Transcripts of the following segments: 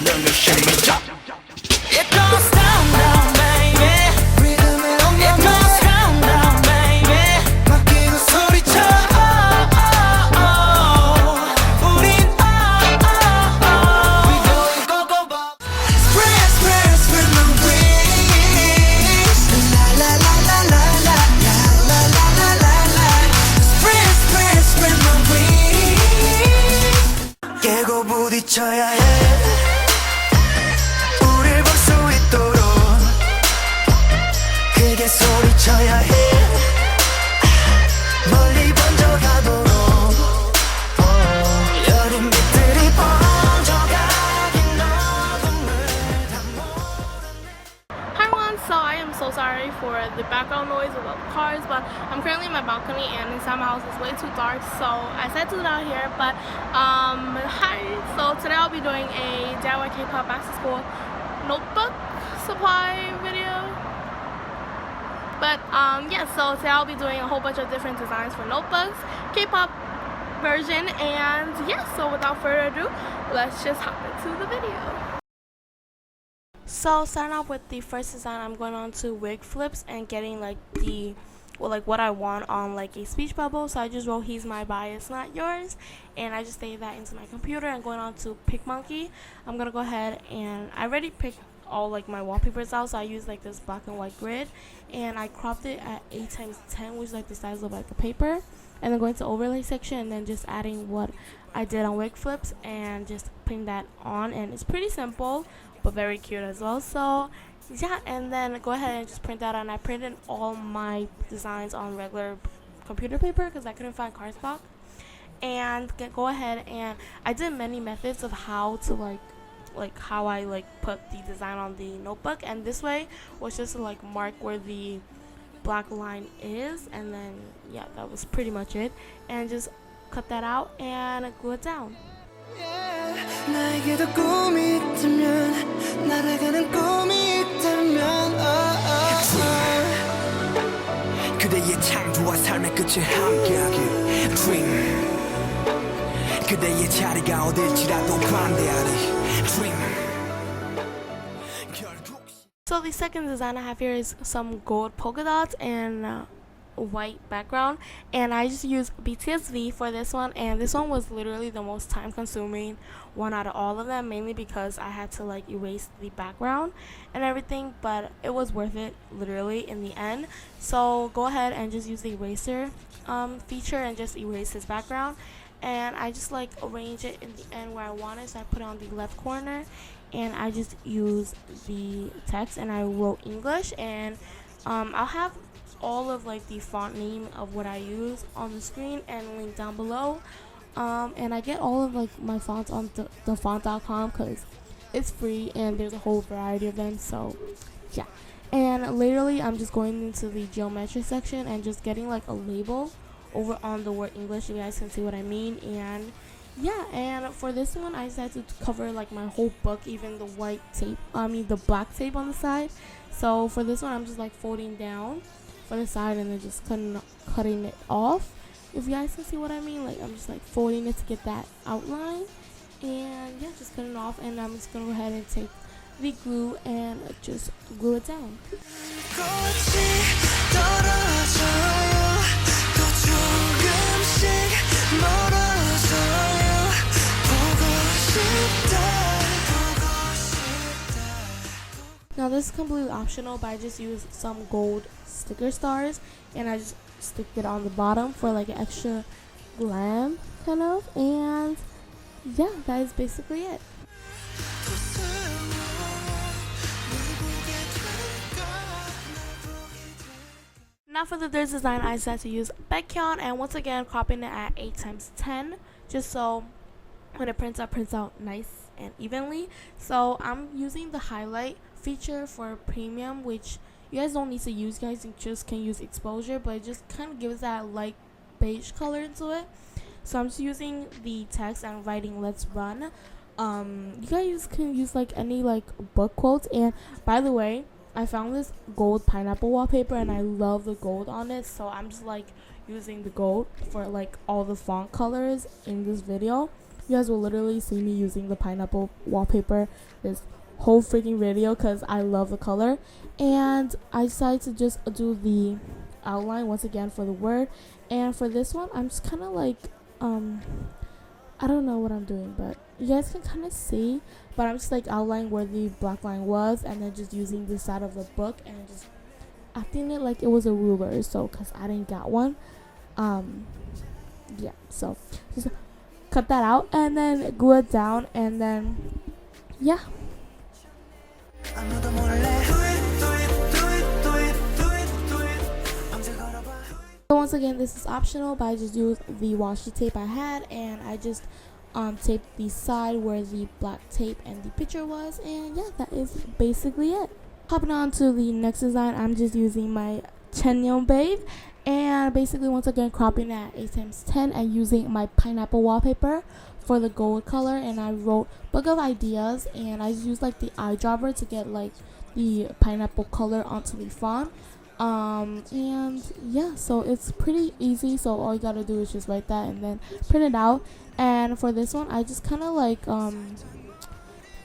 don't know shimmy top. It goes down, down, baby. Rhythm은 on your mind. It goes down, down, baby. 맡기고 소리쳐. Oh, oh, oh. 우린 oh, oh, oh. We going go go bop. Spread, spread, spread my wings. La la la la la la la la la la la. Spread, spread, spread my wings. 깨고 부딪혀야 해. 우릴 볼 수 있도록 크게 소리쳐야 해. 멀리 번져가도록 여린 빛들이 번져가긴 어둠을 다 몰아내. Hi everyone, so I am so sorry for the background noise of the cars, but I'm currently in my balcony and inside my house is way too dark, so I decided to do it out here. But hi, so today I'll be doing a DIY K-pop back to school notebook supply video. But yeah, so today I'll be doing a whole bunch of different designs for notebooks, K-pop version, and yeah, so without further ado, let's just hop into the video. So starting off with the first design, I'm going on to wig flips and getting like the what I want on like a speech bubble. So I just wrote "He's my bias, not yours," and I just saved that into my computer. And going on to PicMonkey, I'm gonna go ahead and I already picked all like my wallpapers out, so I used like this black and white grid, and I cropped it at 8x10, which is like the size of like a paper. And then going to overlay section and then just adding what I did on wig flips and just putting that on, and it's pretty simple but very cute as well. So yeah, and then go ahead and just print that out. And I printed all my designs on regular computer paper because I couldn't find cardstock. And go ahead and I did many methods of how to like how I like put the design on the notebook, and this way was just to like mark where the black line is, and then yeah, that was pretty much it. And just cut that out and glue it down. 나에게도 꿈이 있다면 날아가는 꿈이 있다면 그대의 창조와 삶의 끝을 함께하길 Dream. 그대의 자리가 어딜지라도 반대하리 Dream. So the second design I have here is some gold polka dots and white background, and I just used BTS V for this one, and this one was literally the most time consuming one out of all of them, mainly because I had to like erase the background and everything, but it was worth it literally in the end. So go ahead and just use the eraser feature and just erase his background, and I just like arrange it in the end where I want it. So I put it on the left corner and I just use the text and I wrote English, and I'll have all of like the font name of what I use on the screen and link down below, and I get all of like my fonts on the font.com because it's free and there's a whole variety of them. So yeah, and literally I'm just going into the geometry section and just getting like a label over on the word English, you guys can see what I mean. And yeah, and for this one I decided to cover like my whole book, even the white tape, the black tape on the side. So for this one I'm just like folding down for the side and then just cutting it off, if you guys can see what I mean. Like I'm just like folding it to get that outline, and yeah, just cutting it off. And I'm just gonna go ahead and take the glue and just glue it down. Now this is completely optional, but I just used some gold sticker stars and I just stick it on the bottom for like an extra glam kind of. And yeah, that is basically it. Now for the third design, I decided to use BAEKHYUN, and once again cropping it at 8x10 just so when it prints out nice and evenly. So I'm using the highlight feature for premium, which you guys don't need to use, guys. You just can use exposure, but it just kind of gives that light beige color into it. So I'm just using the text and writing "Let's run." You guys can use like any like book quotes. And by the way, I found this gold pineapple wallpaper and I love the gold on it, so I'm just like using the gold for like all the font colors in this video. You guys will literally see me using the pineapple wallpaper this whole freaking video because I love the color. And I decided to just do the outline once again for the word. And for this one, I'm just kind of like I don't know what I'm doing, but you guys can kind of see, but I'm just like outlining where the black line was, and then just using the side of the book and just acting it like it was a ruler. So because I didn't get one, yeah, so just cut that out and then glue it down, and then yeah. So once again, this is optional, but I just used the washi tape I had, and I just taped the side where the black tape and the picture was, and yeah, that is basically it. Hopping on to the next design, I'm just using my CHANYEOL babe, and basically once again cropping at 8x10 and using my pineapple wallpaper for the gold color. And I wrote book of ideas, and I just used like the eyedropper to get like the pineapple color onto the font. And yeah, so it's pretty easy, so all you gotta do is just write that and then print it out. And for this one, I just kind of like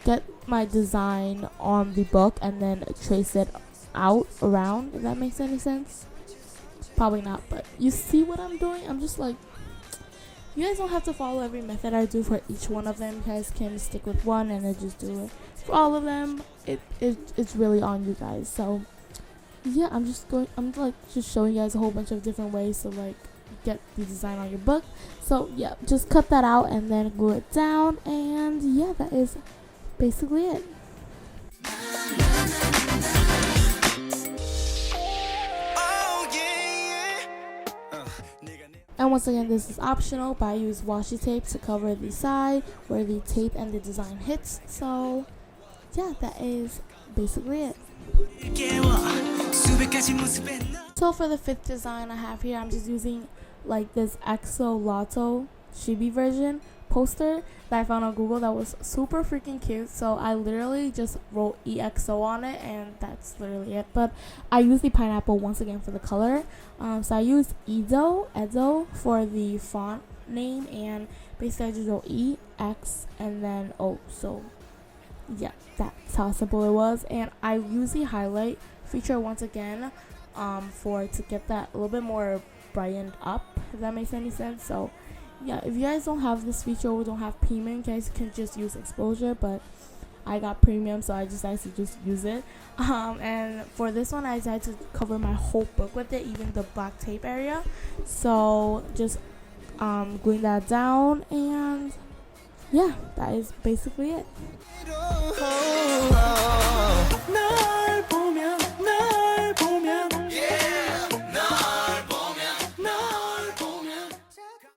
get my design on the book and then trace it out around, if that makes any sense. Probably not, but you see what I'm doing. I'm just like, you guys don't have to follow every method I do for each one of them. You guys can stick with one and then just do it for all of them. It's really on you guys. So yeah, I'm like just showing you guys a whole bunch of different ways to like get the design on your book. So yeah, just cut that out and then glue it down, and yeah, that is basically it. And once again, this is optional, but I use washi tape to cover the side where the tape and the design hits. So yeah, that is basically it. So for the fifth design I have here, I'm just using like this EXO LOTTO CHIBI version poster that I found on Google that was super freaking cute. So I literally just wrote EXO on it, and that's literally it. But I use the pineapple once again for the color. So I used EXO for the font name, and basically I just wrote E, X, and then O. So yeah, that's how simple it was. And I use the highlight feature once again to get that a little bit more brightened up, if that makes any sense. So yeah, if you guys don't have this feature or don't have premium, you guys can just use exposure, but I got premium, so I decided to just use it. And for this one, I decided to cover my whole book with it, even the black tape area. So just gluing that down, and yeah, that is basically it.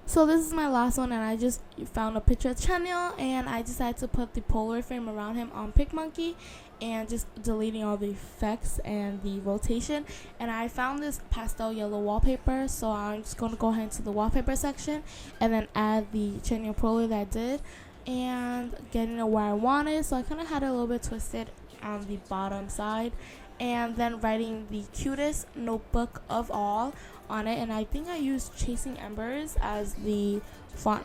So this is my last one, and I just found a picture of CHANYEOL, and I decided to put the Polaroid frame around him on PicMonkey, and just deleting all the effects and the rotation. And I found this pastel yellow wallpaper, so I'm just going to go ahead into the wallpaper section and then add the CHANYEOL Polaroid that I did and getting it where I wanted. So I kind of had it a little bit twisted on the bottom side, and then writing the cutest notebook of all on it. And I think I used Chasing Embers as the font,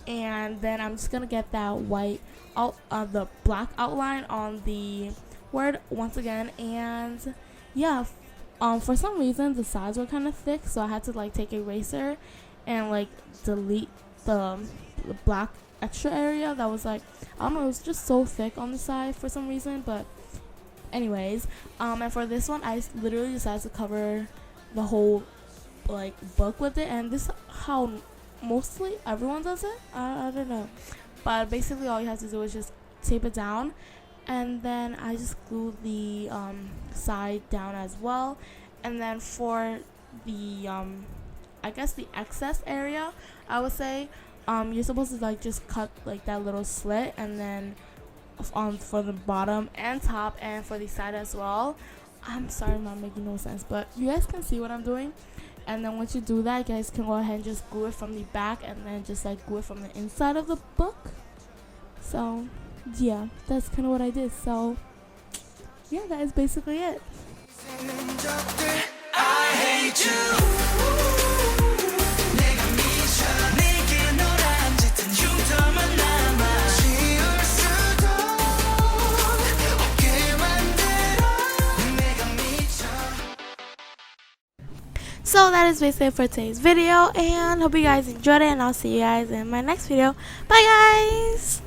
and then I'm just gonna get that white the black outline on the word once again. And yeah, for some reason the sides were kind of thick, so I had to like take an eraser and like delete the black extra area that was like, I don't know, it was just so thick on the side for some reason. But anyways, and for this one, I literally decided to cover the whole like book with it, and this is how mostly everyone does it. I don't know, but basically all you have to do is just tape it down, and then I just glue the side down as well. And then for the I guess the excess area, I would say you're supposed to like just cut like that little slit, and then for the bottom and top, and for the side as well. I'm sorry, I'm not making no sense, but you guys can see what I'm doing. And then once you do that, you guys can go ahead and just glue it from the back, and then just like glue it from the inside of the book. So yeah, that's kind of what I did. So yeah, that is basically it. I hate you. 내가 미쳐 내게 너란 짙은 So that is basically it for today's video, and hope you guys enjoyed it, and I'll see you guys in my next video. Bye guys.